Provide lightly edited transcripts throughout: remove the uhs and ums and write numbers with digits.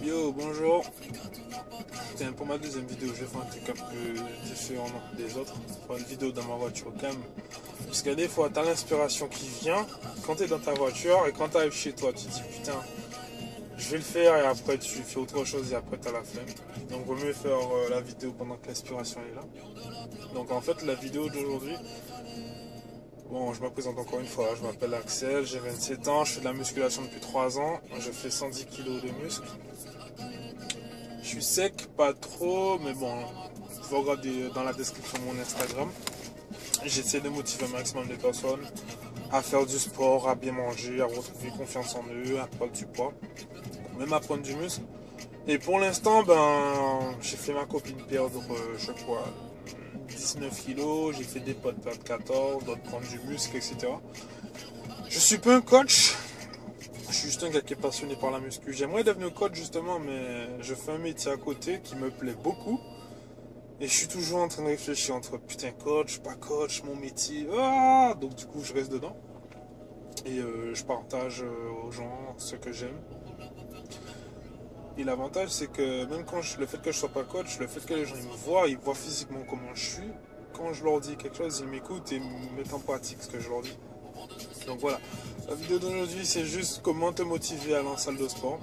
Yo, bonjour. Tiens, pour ma deuxième vidéo, je vais faire un truc un peu différent des autres. Faire une vidéo dans ma voiture quand même. Parce que des fois, tu as l'inspiration qui vient quand tu es dans ta voiture et quand tu arrives chez toi, tu te dis putain, je vais le faire et après tu fais autre chose et après tu as la flemme. Donc, vaut mieux faire la vidéo pendant que l'inspiration est là. Donc, en fait, la vidéo d'aujourd'hui, bon, je me présente encore une fois, je m'appelle Axel, j'ai 27 ans, je fais de la musculation depuis 3 ans, je fais 110 kg de muscles. Je suis sec, pas trop, mais bon, vous regardez dans la description mon Instagram. J'essaie de motiver un maximum de personnes à faire du sport, à bien manger, à retrouver confiance en eux, à prendre du poids, même à prendre du muscle. Et pour l'instant, j'ai fait ma copine perdre, je crois, 19 kilos, j'ai fait des potes perdre 14, d'autres prendre du muscle, etc. Je suis pas un coach, je suis juste un gars qui est passionné par la muscu. J'aimerais devenir coach justement, mais je fais un métier à côté qui me plaît beaucoup. Et je suis toujours en train de réfléchir entre putain coach, pas coach, mon métier. Ah, donc du coup je reste dedans. Et je partage aux gens ce que j'aime. Et l'avantage c'est que même quand le fait que je sois pas coach, le fait que les gens ils voient physiquement comment je suis. Quand je leur dis quelque chose, ils m'écoutent et mettent en pratique ce que je leur dis. Donc voilà, la vidéo d'aujourd'hui c'est juste comment te motiver à aller en salle de sport.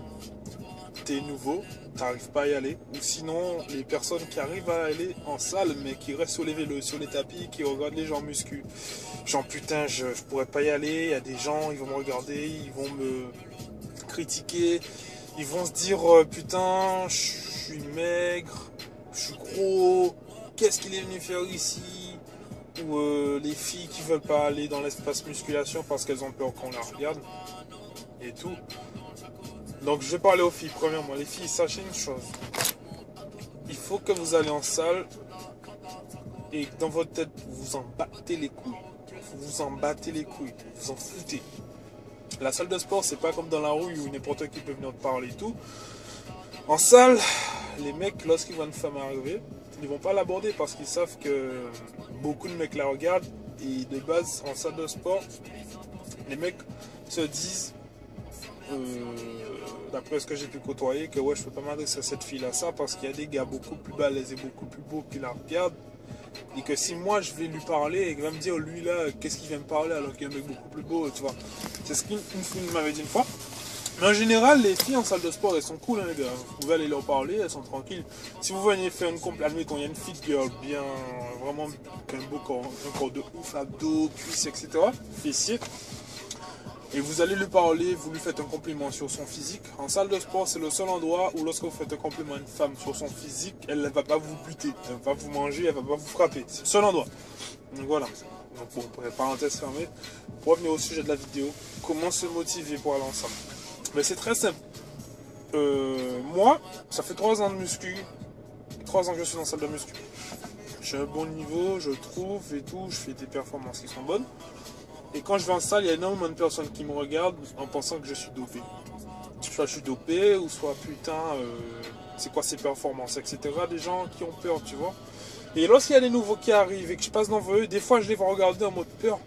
T'es nouveau, t'arrives pas à y aller, ou sinon les personnes qui arrivent à aller en salle mais qui restent sur les vélos, sur les tapis, qui regardent les gens muscu. Genre putain je pourrais pas y aller, il y a des gens, ils vont me regarder, ils vont me critiquer, ils vont se dire putain je suis maigre, je suis gros, qu'est-ce qu'il est venu faire ici? Ou les filles qui veulent pas aller dans l'espace musculation parce qu'elles ont peur qu'on la regarde et tout. Donc je vais parler aux filles. Premièrement, les filles, sachez une chose. Il faut que vous allez en salle et que dans votre tête, vous vous en battez les couilles. Vous vous en battez les couilles, vous en foutez. La salle de sport, c'est pas comme dans la rue où n'importe qui peut venir te parler et tout. En salle, les mecs, lorsqu'ils voient une femme arriver, ils vont pas l'aborder parce qu'ils savent que beaucoup de mecs la regardent. Et de base, en salle de sport, les mecs se disent, d'après ce que j'ai pu côtoyer, que ouais, je peux pas m'adresser à cette fille là ça parce qu'il y a des gars beaucoup plus balèzes et beaucoup plus beaux qui la regardent, et que si moi je vais lui parler et qu'il va me dire lui là qu'est-ce qu'il vient me parler alors qu'il y a un mec beaucoup plus beau, tu vois, c'est ce qu'une fille m'avait dit une fois. Mais en général, les filles en salle de sport, elles sont cool, hein, les gars. Vous pouvez aller leur parler, elles sont tranquilles. Si vous venez faire une complétion, admettons, il y a une fit girl bien, vraiment, un beau corps, un corps de ouf, abdos, cuisses, etc., fessiers, et vous allez lui parler, vous lui faites un compliment sur son physique. En salle de sport, c'est le seul endroit où lorsque vous faites un compliment à une femme sur son physique, elle ne va pas vous buter, elle va pas vous manger, elle ne va pas vous frapper. C'est le seul endroit. Donc voilà. Donc bon, parenthèse fermée. Pour revenir au sujet de la vidéo, comment se motiver pour aller en salle? Mais c'est très simple. Moi, ça fait 3 ans de muscu. 3 ans que je suis dans la salle de muscu. J'ai un bon niveau, je trouve, et tout. Je fais des performances qui sont bonnes. Et quand je vais en salle, il y a énormément de personnes qui me regardent en pensant que je suis dopé. Soit je suis dopé, ou soit putain, c'est quoi ces performances, etc. Des gens qui ont peur, tu vois. Et lorsqu'il y a des nouveaux qui arrivent et que je passe devant eux, des fois je les vois regarder en mode peur.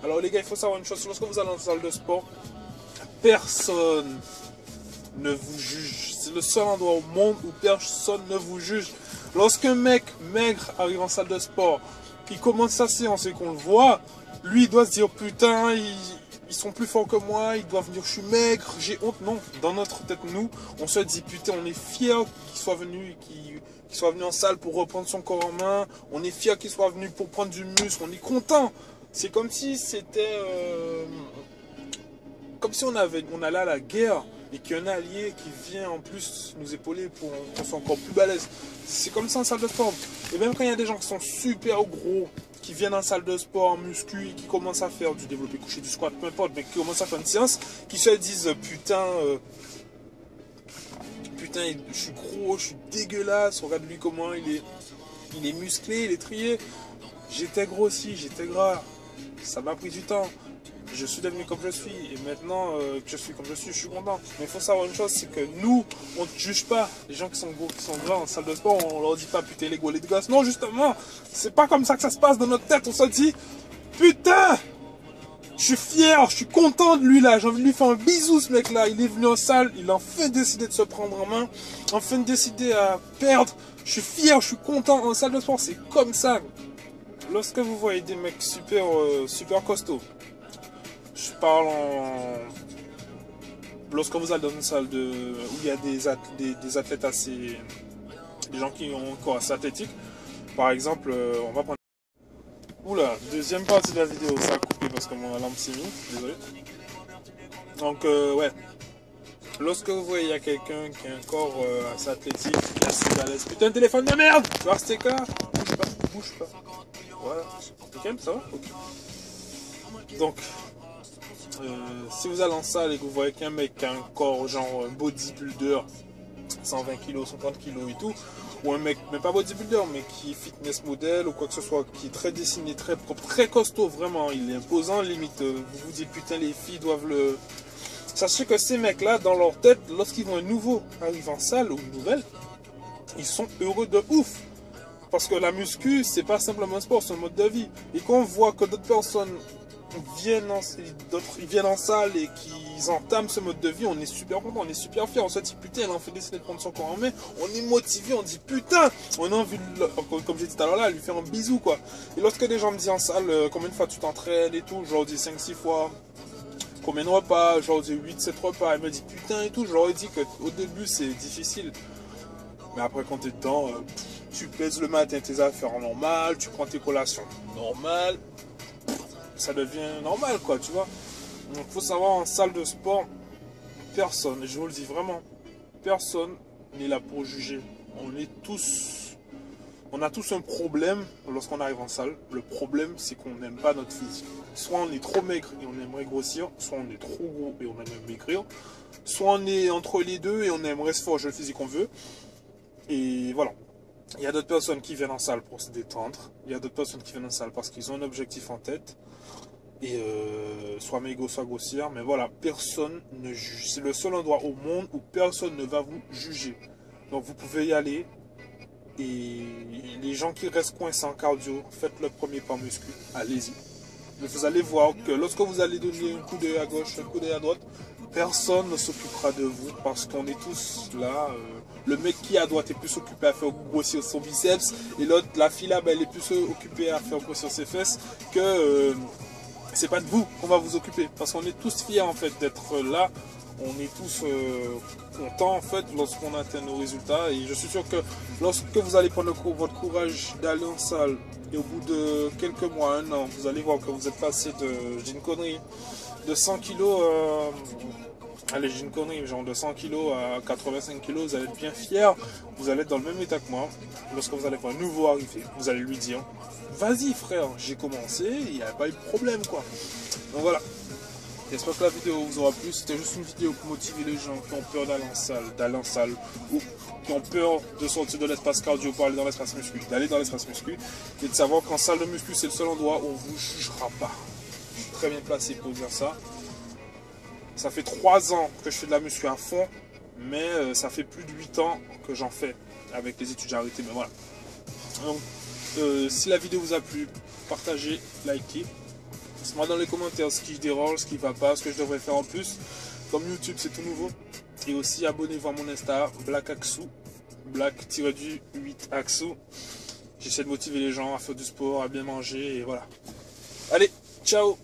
Alors les gars, il faut savoir une chose, lorsque vous allez en salle de sport, personne ne vous juge. C'est le seul endroit au monde où personne ne vous juge. Lorsqu'un mec maigre arrive en salle de sport, qu'il commence sa séance et qu'on le voit, lui il doit se dire putain, ils sont plus forts que moi, ils doivent venir, je suis maigre, j'ai honte. Non, dans notre tête, nous, on se dit putain, on est fiers qu'il soit venu, qu'il soit venu en salle pour reprendre son corps en main, on est fiers qu'il soit venu pour prendre du muscle, on est content. C'est comme si c'était comme si on allait à la guerre et qu'il y a un allié qui vient en plus nous épauler pour qu'on soit encore plus balèze. C'est comme ça en salle de sport. Et même quand il y a des gens qui sont super gros, qui viennent en salle de sport, en muscu, et qui commencent à faire du développé couché, du squat, peu importe, mais qui commencent à faire une séance, qui se disent putain, putain, je suis gros, je suis dégueulasse, regarde lui comment il est musclé, il est trié. J'étais grossi, j'étais gras, ça m'a pris du temps. Je suis devenu comme je suis, et maintenant que je suis comme je suis content. Mais il faut savoir une chose, c'est que nous, on ne juge pas les gens qui sont gros, qui sont gras en salle de sport, on leur dit pas putain les gros, les gosses. Non, justement, c'est pas comme ça que ça se passe dans notre tête, on se dit putain, Je suis fier, je suis content de lui là. J'ai envie de lui faire un bisou ce mec là. Il est venu en salle, il a enfin décidé de se prendre en main. Enfin décidé à perdre. Je suis fier, je suis content. En salle de sport, c'est comme ça. Lorsque vous voyez des mecs super costauds, je parle en... Lorsque vous allez dans une salle où il y a des athlètes assez... Des gens qui ont un corps assez athlétique. Par exemple, on va prendre... Oula, deuxième partie de la vidéo, ça a coupé parce que mon alarme s'est mise, désolé. Donc ouais, lorsque vous voyez il y a quelqu'un qui a un corps assez athlétique, qui est assez à l'aise, putain de téléphone de merde, tu vois ce cas, bouge pas, voilà, nickel, ça va, ok. Donc, si vous allez en salle et que vous voyez qu'un mec qui a un corps genre bodybuilder, 120 kg, 130 kg et tout, ou un mec, même pas bodybuilder, mais qui est fitness model ou quoi que ce soit, qui est très dessiné, très propre, très costaud, vraiment, il est imposant, limite, vous vous dites putain les filles doivent le... Sachez que ces mecs-là, dans leur tête, lorsqu'ils voient un nouveau arriver en salle ou une nouvelle, ils sont heureux de ouf. Parce que la muscu, c'est pas simplement un sport, c'est un mode de vie. Et quand on voit que d'autres personnes viennent en salle et qu'ils entament ce mode de vie, on est super content, on est super fiers. On se dit putain, elle a fait décider de prendre son corps en main. On est motivé, on dit putain, on a envie, comme j'ai dit tout à l'heure là, lui faire un bisou quoi. Et lorsque des gens me disent en salle, combien de fois tu t'entraînes et tout, je leur dis 5-6 fois. Combien de repas, je leur dis 8-7 repas. Elle me dit putain et tout, je leur ai dit qu'au début c'est difficile. Mais après quand t'es dedans, tu pèses le matin tes affaires normales, tu prends tes collations normales. Ça devient normal quoi, tu vois. Donc faut savoir, en salle de sport, personne, je vous le dis vraiment, personne n'est là pour juger. On a tous un problème lorsqu'on arrive en salle. Le problème, c'est qu'on n'aime pas notre physique. Soit on est trop maigre et on aimerait grossir, soit on est trop gros et on aimerait maigrir, soit on est entre les deux et on aimerait se forger le physique qu'on veut. Et voilà. Il y a d'autres personnes qui viennent en salle pour se détendre. Il y a d'autres personnes qui viennent en salle parce qu'ils ont un objectif en tête. Et soit maigre, soit grossir. Mais voilà, personne ne juge. C'est le seul endroit au monde où personne ne va vous juger. Donc vous pouvez y aller. Et les gens qui restent coincés en cardio, faites le premier pas muscu, allez-y. Mais vous allez voir que lorsque vous allez donner un coup d'œil à gauche, un coup d'œil à droite, personne ne s'occupera de vous parce qu'on est tous là. Le mec qui est à droite est plus occupé à faire grossir son biceps et l'autre, la fille là, elle est plus occupée à faire grossir ses fesses que c'est pas de vous qu'on va vous occuper. Parce qu'on est tous fiers en fait d'être là. On est tous contents en fait lorsqu'on atteint nos résultats et je suis sûr que lorsque vous allez prendre votre courage d'aller en salle et au bout de quelques mois, un an, vous allez voir que vous êtes passé de, j'ai une connerie, de 100 kg, allez j'ai une connerie, genre de 100 kg à 85 kg, vous allez être bien fiers, vous allez être dans le même état que moi. Lorsque vous allez voir un nouveau arriver, vous allez lui dire, vas-y frère, j'ai commencé, il n'y a pas eu de problème quoi. Donc voilà. J'espère que la vidéo vous aura plu. C'était juste une vidéo pour motiver les gens qui ont peur d'aller en salle ou qui ont peur de sortir de l'espace cardio pour aller dans l'espace muscu, d'aller dans l'espace muscu et de savoir qu'en salle de muscu c'est le seul endroit où on ne vous jugera pas. Je suis très bien placé pour dire ça. Ça fait 3 ans que je fais de la muscu à fond, mais ça fait plus de 8 ans que j'en fais avec les études arrêtées. Mais voilà. Donc, si la vidéo vous a plu, partagez, likez. Dites-moi dans les commentaires ce qui je dérange, ce qui va pas, ce que je devrais faire en plus. Comme YouTube c'est tout nouveau. Et aussi abonnez-vous à mon Insta, BlackAxou, Black-8Axou. J'essaie de motiver les gens à faire du sport, à bien manger et voilà. Allez, ciao!